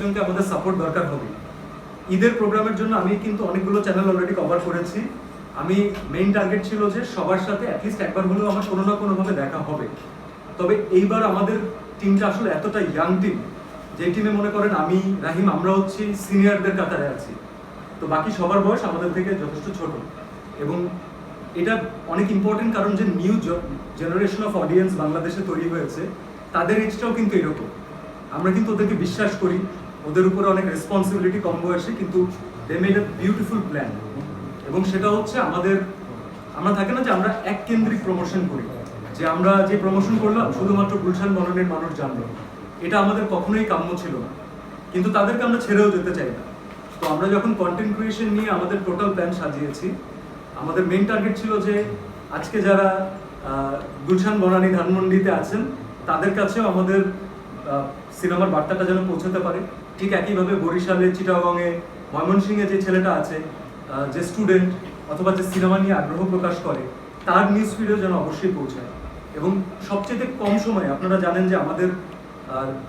আমাদের সাপোর্ট দরকার হবে। ঈদের প্রোগ্রামের জন্য আমি কিন্তু অনেকগুলো চ্যানেল অলরেডি কভার করেছি। আমি মেইন টার্গেট ছিল যে সবার সাথে অ্যাটলিস্ট একবার হলেও আমার কোনো না কোনোভাবে দেখা হবে। তবে এইবার আমাদের টিমটা আসলে এতটা ইয়াং টিম, যে টিমে মনে করেন আমি রাহিম আমরা হচ্ছি সিনিয়রদের কাতারে আছি, তো বাকি সবার বয়স আমাদের থেকে যথেষ্ট ছোট। এবং এটা অনেক ইম্পর্টেন্ট কারণ যে নিউ জেনারেশন অফ অডিয়েন্স বাংলাদেশে তৈরি হয়েছে, তাদের এজটাও কিন্তু এরকম। আমরা কিন্তু ওদেরকে বিশ্বাস করি, ওদের উপরে অনেক রেসপন্সিবিলিটি কম বয়সে, কিন্তু they made a beautiful plan. এবং সেটা হচ্ছে আমরা থাকে না যে আমরা এক কেন্দ্রিক প্রমোশন করি, যে আমরা যে প্রমোশন করলাম শুধুমাত্র গুলশান বনানীর মানুষ জানলো, এটা আমাদের কখনোই কাম্য ছিল না। কিন্তু তাদেরকে আমরা ছেড়েও যেতে চাই না। তো আমরা যখন কন্টেন্ট ক্রিয়েশন নিয়ে আমাদের টোটাল প্ল্যান সাজিয়েছি, আমাদের মেইন টার্গেট ছিল যে আজকে যারা গুলশান বনানী ধানমন্ডিতে আছেন তাদের কাছেও আমাদের সিনেমার বার্তাটা যেন পৌঁছাতে পারে। ঠিক একইভাবে বরিশালে, চিটাগংয়ে, ময়মনসিংহে যে ছেলেটা আছে, যে স্টুডেন্ট অথবা যে সিনেমা নিয়ে আগ্রহ প্রকাশ করে, তার নিউজ ফিডেও যেন অবশ্যই পৌঁছায়। এবং সবচেয়ে কম সময়ে, আপনারা জানেন যে আমাদের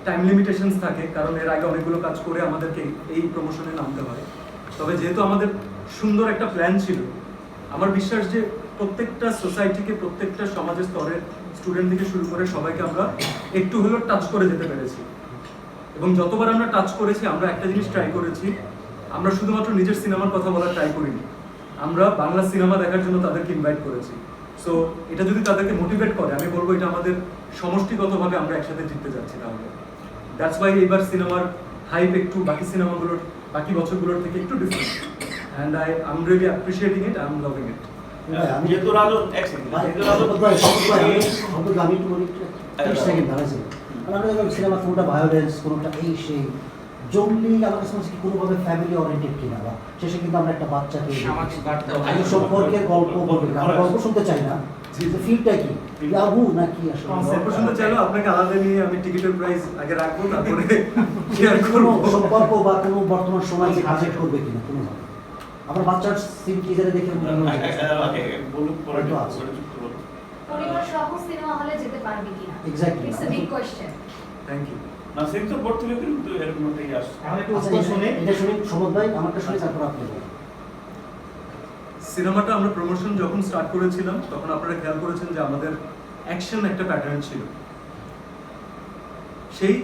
টাইম লিমিটেশনস থাকে, কারণ এর আগে অনেকগুলো কাজ করে আমাদেরকে এই প্রমোশনে নামতে হয়। তবে যেহেতু আমাদের সুন্দর একটা প্ল্যান ছিল, আমার বিশ্বাস যে প্রত্যেকটা সোসাইটিকে, প্রত্যেকটা সমাজের স্তরের স্টুডেন্ট থেকে শুরু করে সবাইকে আমরা একটু হলেও টাচ করে যেতে পেরেছি। এবং যতবার আমরা টাচ করেছি, আমরা একটা জিনিস ট্রাই করেছি, আমরা শুধুমাত্র নিজের সিনেমার কথা বলার ট্রাই করিনি, আমরা বাংলা সিনেমা দেখার জন্য তাদেরকে ইনভাইট করেছি। সো এটা যদি তাদেরকে মোটিভেট করে, আমি বলবো এটা আমাদের সমষ্টিগতভাবে আমরা একসাথে জিততে যাচ্ছি। তাহলে দ্যাটস ওয়াই এবার সিনেমার হাইপ একটু বাকি সিনেমাগুলোর, বাকি বছরগুলোর থেকে একটু different, and I am really appreciating it, I am loving it. আমি একটু সিনেমা কোনটা ভায়োলেন্স, কোনটা এই সেই জঙ্গলি, আমার কাছে মনে হচ্ছে কোনোভাবে ফ্যামিলি ওরিয়েন্টেড কিনা, বা শেষে কিন্তু আমরা একটা বাচ্চাকে সম্পর্কের গল্প বলবো, আমরা গল্প শুনতে চাই না, ফিলটা কি ইয়াহু নাকি আসলে গল্প শুনতে চাইলে আপনাকে আলাদা নিয়ে আমি টিকিটের প্রাইস আগে রাখবো, তারপরে শেয়ার করব সম্পর্ক বা কোনো বর্তমান সময় যে কাজেট করবে কিনা কোনোভাবে। আমরা বাচ্চার সিন টিজারে দেখে মনে হয় তো আছে পরিবার সহ সিনেমা হলে যেতে পারবে কিনা, exactly it's a big question. Thank you. না সেন্সর বোর্ড থেকে কিন্তু এরকম একটা ইয়ে আসছে। আমি একটু শুনে এটা শুনে সমদ ভাই আমারটা শুনে তারপর আপনি বলুন। সিনেমাটা আমরা প্রমোশন যখন স্টার্ট করেছিলাম, তখন আপনারা খেয়াল করেছেন যে আমাদের অ্যাকশন একটা প্যাটার্ন ছিল। সেই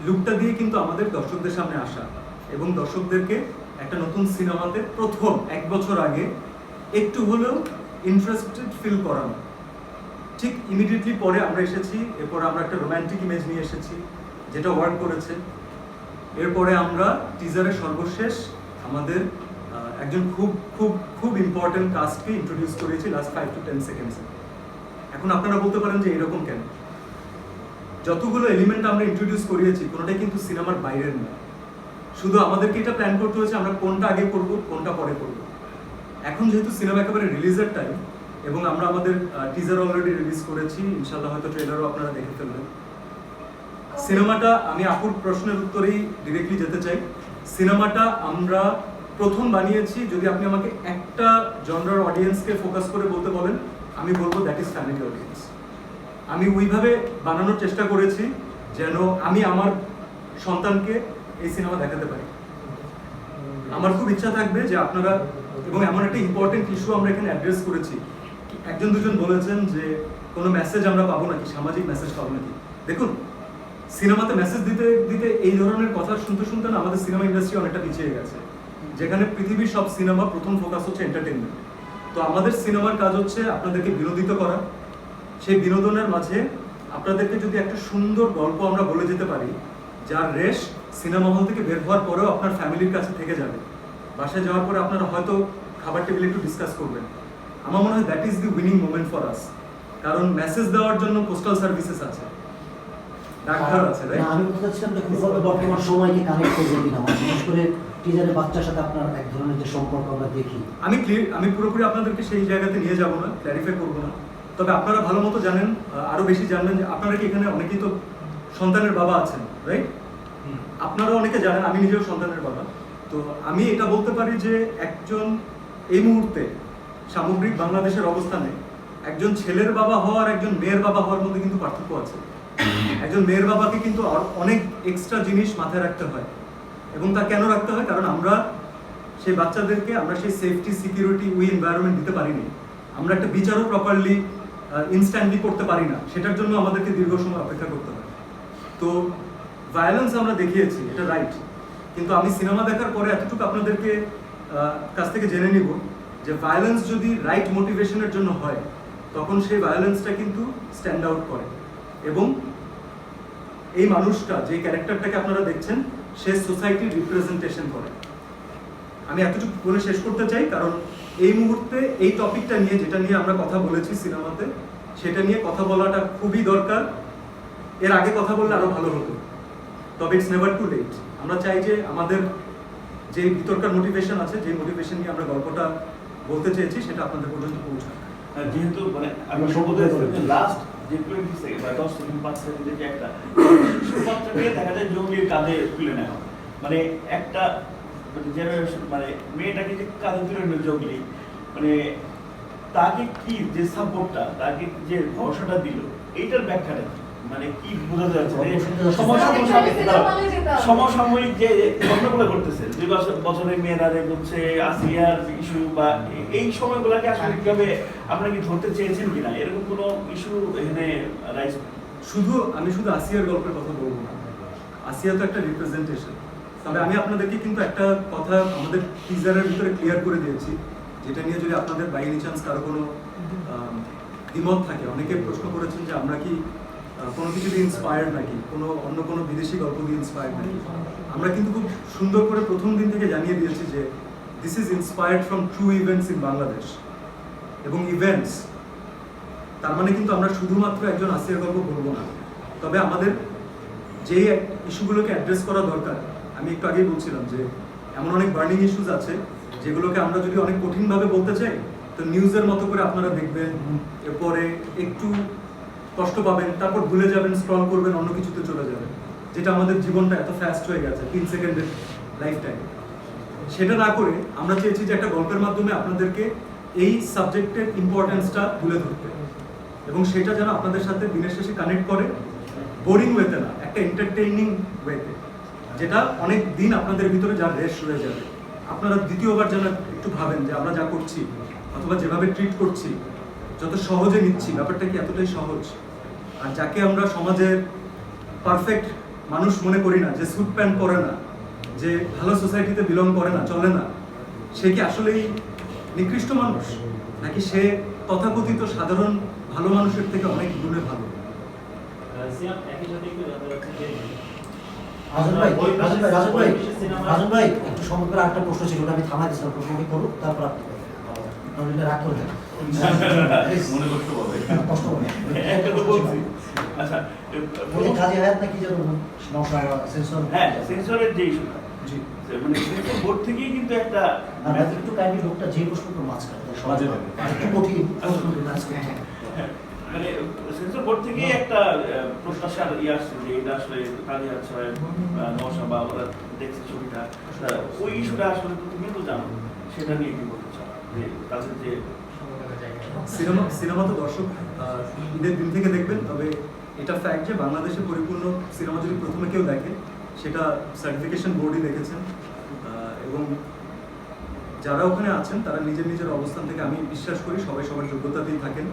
লুকটা দিয়ে কিন্তু আমাদের দর্শকদের সামনে আসা এবং দর্শকদেরকে একটা নতুন সিনেমাতে প্রথম 1 বছর আগে একটু হলেও ইন্টারেস্টেড ফিল করানো। ঠিক ইমিডিয়েটলি পরে আমরা এসেছি, এরপরে আমরা একটা রোম্যান্টিক ইমেজ নিয়ে এসেছি, যেটা ওয়ার্ক করেছে। এরপরে আমরা টিজারের সর্বশেষ আমাদের একজন খুব খুব খুব ইম্পর্টেন্ট কাস্টকে ইন্ট্রোডিউস করেছি লাস্ট 5 to 10 সেকেন্ডসে। এখন আপনারা বলতে পারেন যে এরকম কেন? যতগুলো এলিমেন্ট আমরা ইন্ট্রোডিউস করিয়েছি, কোনোটাই কিন্তু সিনেমার বাইরের না। শুধু আমাদেরকে এটা প্ল্যান করতে হয়েছে আমরা কোনটা আগে করব, কোনটা পরে করব। এখন যেহেতু সিনেমা একেবারে রিলিজের টাইম, এবং আমরা আমাদের টিজার অলরেডি রিলিজ করেছি, ইনশাআল্লাহ হয়তো ট্রেলারও আপনারা দেখে ফেলবেন। সিনেমাটা, আমি আপুর প্রশ্নের উত্তরেই ডিরেক্টলি যেতে চাই। সিনেমাটা আমরা প্রথম বানিয়েছি, যদি আপনি আমাকে একটা জনরার অডিয়েন্সকে ফোকাস করে বলতে বলেন, আমি বলবো দ্যাট ইজ ফ্যামিলি অডিয়েন্স। আমি ওইভাবে বানানোর চেষ্টা করেছি যেন আমি আমার সন্তানকে এই সিনেমা দেখাতে পারি। আমার খুব ইচ্ছা থাকবে যে আপনারা, এবং এমন একটা ইম্পর্টেন্ট ইস্যু আমরা এখানে অ্যাড্রেস করেছি, একজন দুজন বলেছেন যে কোনো মেসেজ আমরা পাবো নাকি, সামাজিক মেসেজ পাবো নাকি। দেখুন, সিনেমাতে মেসেজ দিতে দিতে এই ধরনের কথা শুনতে শুনতে না আমাদের সিনেমা ইন্ডাস্ট্রি অনেকটা পিছিয়ে গেছে, যেখানে পৃথিবীর সব সিনেমা প্রথম ফোকাস হচ্ছে এন্টারটেনমেন্ট। তো আমাদের সিনেমার কাজ হচ্ছে আপনাদেরকে বিনোদিত করা। সেই বিনোদনের মাঝে আপনাদেরকে যদি একটা সুন্দর গল্প আমরা বলে যেতে পারি, যার রেশ সিনেমা হল থেকে বের হওয়ার পরেও আপনার ফ্যামিলির কাছে থেকে যাবে, বাসায় যাওয়ার পরে আপনারা হয়তো খাবার টেবিলে একটু ডিসকাস করবেন, আমার মনে হয় that is the winning moment for us. কারণ মেসেজ দেওয়ার জন্য পোস্টাল সার্ভিসেস আছে, ডাকঘর আছে, রাইট? আমি বলতে চাচ্ছিলাম যে কিভাবে বর্তমান সময়কে কানেক্ট করবে কিনা, বিশেষ করে টিজারে বাচ্চার সাথে আপনার এক ধরনের যে সম্পর্ক আমরা দেখি। আমি পুরোপুরি আপনাদেরকে সেই জায়গাতে নিয়ে যাব না, ক্ল্যারিফাই করবো না। তবে আপনারা ভালো মতো জানেন, আরো বেশি জানবেন যে আপনারা কি এখানে অনেকেই তো সন্তানের বাবা আছেন, রাইট? আপনারা অনেকে জানেন, আমি নিজেও সন্তানের বাবা। তো আমি এটা বলতে পারি যে একজন এই মুহূর্তে সামগ্রিক বাংলাদেশের অবস্থানে একজন ছেলের বাবা হওয়া আর একজন মেয়ের বাবা হওয়ার মধ্যে কিন্তু পার্থক্য আছে। একজন মেয়ের বাবাকে কিন্তু অনেক এক্সট্রা জিনিস মাথায় রাখতে হয়, এবং তা কেন রাখতে হয়? কারণ আমরা সেই বাচ্চাদেরকে আমরা সেই সেফটি সিকিউরিটি উই এনভায়রনমেন্ট দিতে পারিনি। আমরা একটা বিচারও প্রপারলি ইনস্ট্যান্টলি করতে পারি না, সেটার জন্য আমাদেরকে দীর্ঘ সময় অপেক্ষা করতে হয়। তো ভায়োলেন্স আমরা দেখিয়েছি, এটা রাইট, কিন্তু আমি সিনেমা দেখার পরে এতটুকু আপনাদেরকে কাছ থেকে জেনে নিব যে ভায়োলেন্স যদি রাইট মোটিভেশনের জন্য হয় তখন সেই ভায়োলেন্সটা কিন্তু স্ট্যান্ড আউট করে, এবং এই মানুষটা যে ক্যারেক্টারটাকে আপনারা দেখছেন সে সোসাইটির রিপ্রেজেন্টেশন করে। আমি এতটুকু বলে শেষ করতে চাই, কারণ এই মুহূর্তে এই টপিকটা নিয়ে, যেটা নিয়ে আমরা কথা বলেছি সিনেমাতে, সেটা নিয়ে কথা বলাটা খুবই দরকার। এর আগে কথা বললে আরো ভালো হতো, তবে ইটস নেভার টু লেট। আমরা চাই যে আমাদের যে ভিতরকার মোটিভেশন আছে, যে মোটিভেশন নিয়ে আমরা গল্পটা বলতে চেয়েছি, সেটা আপনাদের পর্যন্ত পৌঁছায়। যেহেতু মানে আমি সম্বোধন লাস্ট যে 20 সেকেন্ড বা 10 সেকেন্ড 5 সেকেন্ডের যে একটা শিশু বাচ্চাকে দেখা যায় জঙ্গলির কাঁধে তুলে নেওয়া, মানে একটা জেনারেশন, মানে মেয়েটাকে যে কাঁধে তুলে নিল জঙ্গলি, মানে তাকে কি যে সাপোর্টটা, তাকে যে ভরসাটা দিল, এইটার ব্যাখ্যাটা কি? মানে কি বোঝা যাচ্ছে সমসাময়িক যে ঘটনাগুলো ঘটতেছে 2 বছরের মেয়েরা হচ্ছে আসিয়ার ইস্যু, বা এই সময়গুলোকে আসলে কিভাবে আপনারা কি ধরতে চেয়েছেন কিনা, এরকম কোনো ইস্যু এখানে রাইজ? আমি শুধু আসিয়ার গল্পের কথা বলবো না, আসিয়া তো একটা রিপ্রেজেন্টেশন। তবে আমি আপনাদেরকে কিন্তু একটা কথা আমাদের টিজারের ভিতরে ক্লিয়ার করে দিয়েছি, যেটা নিয়ে যদি আপনাদের বাই এনি চান্স কারো কোনো দ্বিমত থাকে। অনেকে প্রশ্ন করেছেন যে আমরা কি কোনো কিছু দিয়ে ইন্সপায়ার্ড নাকি, অন্য কোনো বিদেশি গল্প দিয়ে ইন্সপায়ার্ড নাকি। আমরা কিন্তু খুব সুন্দর করে প্রথম দিন থেকে জানিয়ে দিয়েছি যে this is inspired from true events in Bangladesh. এবং ইভেন্টস তার মানে কিন্তু আমরা শুধুমাত্র একজন আসিয়ার গল্প বলবো না, তবে আমাদের যে ইস্যুগুলোকে অ্যাড্রেস করা দরকার, আমি একটু আগেই বলছিলাম যে এমন অনেক বার্নিং ইস্যুস আছে যেগুলোকে আমরা যদি অনেক কঠিনভাবে বলতে চাই তো নিউজের মতো করে আপনারা দেখবেন, এরপরে একটু কষ্ট পাবেন, তারপর ভুলে যাবেন, স্ক্রল করবেন, অন্য কিছুতে চলে যাবেন, যেটা আমাদের জীবনটা এত ফাস্ট হয়ে গেছে 3 সেকেন্ডের লাইফ টাইম। সেটা না করে আমরা চেয়েছি যে একটা গল্পের মাধ্যমে আপনাদেরকে এই সাবজেক্টের ইম্পর্টেন্সটা তুলে ধরতে, এবং সেটা যেন আপনাদের সাথে দিনের শেষে কানেক্ট করে, বোরিং ওয়েতে না, একটা এন্টারটেইনিং ওয়েতে, যেটা অনেক দিন আপনাদের ভিতরে যা রেশ রয়ে যাবে। আপনারা দ্বিতীয়বার যেন একটু ভাবেন যে আমরা যা করছি অথবা যেভাবে ট্রিট করছি, যত সহজে নিচ্ছি, ব্যাপারটা কি এতটাই সহজ? আর যাকে আমরা সমাজের পারফেক্ট মানুষ মনে করি না, যে স্যুট প্যান্ট পরে না, যে ভালো সোসাইটিতে বিলং করে না, চলে না, সে কি আসলেই নিকৃষ্ট মানুষ, নাকি সে তথাকথিত সাধারণ ভালো মানুষের থেকে অনেক গুণে ভালো? রাজন ভাই একটু সমগ্র একটা প্রশ্ন ছিল, ওটা আমি থামাই দিয়েছিলাম, প্রশ্নটি করুক, তারপর আপনি নইলে রাগ করে দেন। মনে করতে পারবে কষ্ট হবে। একটা তো বলছি। আচ্ছা, ওই যে কাজী হায়াত নাকি যেন নকশা সেন্সর, হ্যাঁ সেন্সরের যে ইস্যুটা, জি, মানে সেন্সর বোর্ড থেকেই কিন্তু একটা না ভাই একটু কাইন্ডলি লোকটা যে প্রশ্ন তো মাঝখানে সহজে হবে একটু কঠিন প্রশ্নটি আজকে। মানে সেন্সর বোর্ড থেকেই একটা প্রত্যাশার ইয়ে আসছে যে এটা আসলে কাজে আছে নশা বা ওরা দেখছে ছবিটা, ওই ইস্যুটা আসলে তুমি তো জানো, সেটা নিয়ে কি বলতে চাও যে তাদের যে সিনেমা তো দর্শক ঈদের দিন থেকে দেখবেন, তবে এটা ফ্যাক্ট যে বাংলাদেশে পরিপূর্ণ সিনেমা যদি প্রথমে কেউ দেখে সেটা সার্টিফিকেশন বোর্ডই দেখেছেন, এবং যারা ওখানে আছেন তারা নিজের নিজের অবস্থান থেকে আমি বিশ্বাস করি সবাই সবার যোগ্যতাতেই থাকেন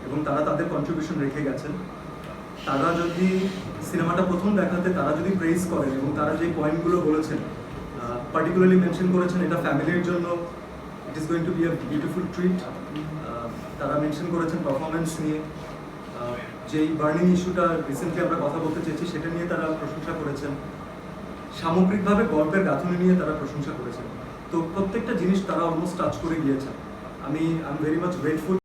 এবং তারা তাদের কন্ট্রিবিউশন রেখে গেছেন। তারা যদি সিনেমাটা প্রথম দেখাতে তারা যদি প্রেইজ করেন এবং তারা যে পয়েন্টগুলো বলেছেন, পার্টিকুলারলি মেনশন করেছেন এটা ফ্যামিলির জন্য it is going to be a beautiful treat. তারা মেনশন করেছেন পারফরমেন্স নিয়ে, যেই বার্নিং ইস্যুটা রিসেন্টলি আমরা কথা বলতে চেয়েছি সেটা নিয়ে তারা প্রশংসা করেছেন, সামগ্রিকভাবে গল্পের গাঁথনি নিয়ে তারা প্রশংসা করেছেন। তো প্রত্যেকটা জিনিস তারা অলমোস্ট টাচ করে গিয়েছেন। আমি ভেরি মাচ গ্রেটফুল।